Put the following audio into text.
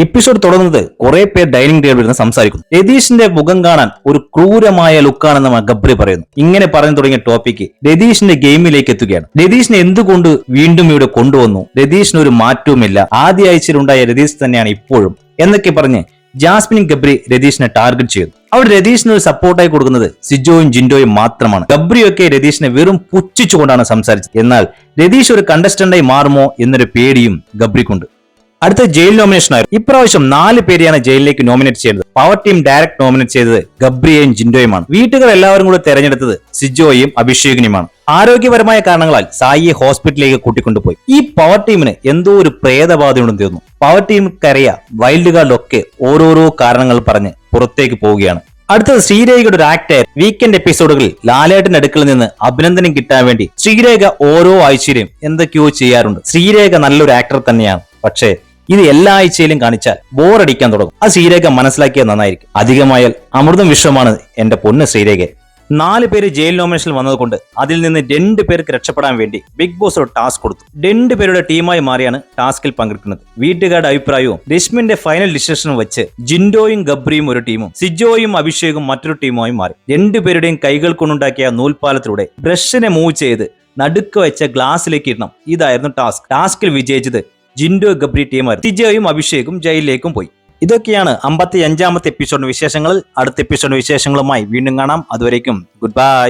Episode തുടങ്ങുന്നത് കുറെ പേർ ഡൈനിങ് ടേബിളിൽ ഇരുന്ന് സംസാരിക്കുന്നു. രതീഷിന്റെ മുഖം കാണാൻ ഒരു ക്രൂരമായ ലുക്കാണെന്ന് ഗബ്രി പറയുന്നു. ഇങ്ങനെ പറഞ്ഞു തുടങ്ങിയ ടോപ്പിക്ക് രതീഷിന്റെ ഗെയിമിലേക്ക് എത്തുകയാണ്. രതീഷിനെ എന്തുകൊണ്ട് വീണ്ടും ഇവിടെ കൊണ്ടുവന്നു? രതീഷിന് ഒരു മാറ്റവുമില്ല, ആദ്യ ആഴ്ചയിലുണ്ടായ രതീഷ് തന്നെയാണ് ഇപ്പോഴും എന്നൊക്കെ പറഞ്ഞ് ജാസ്മിനും ഗബ്രി രതീഷിനെ ടാർഗറ്റ് ചെയ്യുന്നു. അവിടെ രതീഷിന് ഒരു സപ്പോർട്ടായി കൊടുക്കുന്നത് സിജോയും ജിൻഡോയും മാത്രമാണ്. ഗബ്രിയൊക്കെ രതീഷിനെ വെറും പുച്ഛിച്ചുകൊണ്ടാണ് സംസാരിച്ചത്. എന്നാൽ രതീഷ് ഒരു കണ്ടസ്റ്റന്റായി മാറുമോ എന്നൊരു പേടിയും ഗബ്രിക്കുണ്ട്. അടുത്ത ജയിൽ നോമിനേഷൻ ആയിരുന്നു. ഇപ്രാവശ്യം 4 പേരെയാണ് ജയിലിലേക്ക് നോമിനേറ്റ് ചെയ്തത്. പവർ ടീം ഡയറക്ട് നോമിനേറ്റ് ചെയ്തത് ഗബ്രിയെയും ജിൻഡോയുമാണ്. വീട്ടുകാർ എല്ലാവരും കൂടെ തെരഞ്ഞെടുത്തത് സിജോയും അഭിഷേകിനുമാണ്. ആരോഗ്യപരമായ കാരണങ്ങളാൽ സായിയെ ഹോസ്പിറ്റലിലേക്ക് കൂട്ടിക്കൊണ്ടുപോയി. ഈ പവർ ടീമിന് എന്തോ ഒരു പ്രേതബാധയുണ്ടെന്ന് തോന്നുന്നു. പവർ ടീംക്കറിയ വൈൽഡ് കാർഡൊക്കെ ഓരോരോ കാരണങ്ങൾ പറഞ്ഞ് പുറത്തേക്ക് പോവുകയാണ്. അടുത്തത് ശ്രീരേഖയുടെ ഒരു ആക്ടർ. വീക്കെൻഡ് എപ്പിസോഡുകളിൽ ലാലേട്ടന്റെ അടുക്കൽ നിന്ന് അഭിനന്ദനം കിട്ടാൻ വേണ്ടി ശ്രീരേഖ ഓരോ ആഴ്ചയിലും എന്തൊക്കെയോ ചെയ്യാറുണ്ട്. ശ്രീരേഖ നല്ലൊരു ആക്ടർ തന്നെയാണ്. പക്ഷേ ഇത് എല്ലാ ആഴ്ചയിലും കാണിച്ചാൽ ബോറടിക്കാൻ തുടങ്ങും. ആ ശ്രീരേഖ മനസ്സിലാക്കിയത് നന്നായിരിക്കും. അധികമായാൽ അമൃതം വിശ്വമാണ് എന്റെ പൊന്ന് ശ്രീരേഖ. 4 പേര് ജയിൽ നോമിനേഷനിൽ വന്നതുകൊണ്ട് അതിൽ നിന്ന് 2 പേർക്ക് രക്ഷപ്പെടാൻ വേണ്ടി ബിഗ് ബോസ് ഒരു ടാസ്ക് കൊടുത്തു. 2 പേരുടെ ടീമായി മാറിയാണ് ടാസ്കിൽ പങ്കെടുക്കുന്നത്. വീട്ടുകാരുടെ അഭിപ്രായവും രശ്മിന്റെ ഫൈനൽ ഡിസിഷനും വെച്ച് ജിൻഡോയും ഗബ്രിയും ഒരു ടീമും സിജോയും അഭിഷേകും മറ്റൊരു ടീമുമായി മാറി. 2 പേരുടെയും കൈകൾ കൊണ്ടുണ്ടാക്കിയ നൂൽപാലത്തിലൂടെ ബ്രഷിനെ മൂവ് ചെയ്ത് നടുക്ക് വെച്ച ഗ്ലാസ്സിലേക്ക് ഇടണം. ഇതായിരുന്നു ടാസ്ക്. ടാസ്കിൽ വിജയിച്ചത് ജിൻഡോ ഗബ്രി ടീമായിരുന്നു. സിജോയും അഭിഷേകും ജയിലിലേക്കും പോയി. ഇതൊക്കെയാണ് 55ാമത്തെ എപ്പിസോഡിന്റെ വിശേഷങ്ങൾ. അടുത്ത എപ്പിസോഡിന്റെ വിശേഷങ്ങളുമായി വീണ്ടും കാണാം. അതുവരേക്കും ഗുഡ് ബൈ.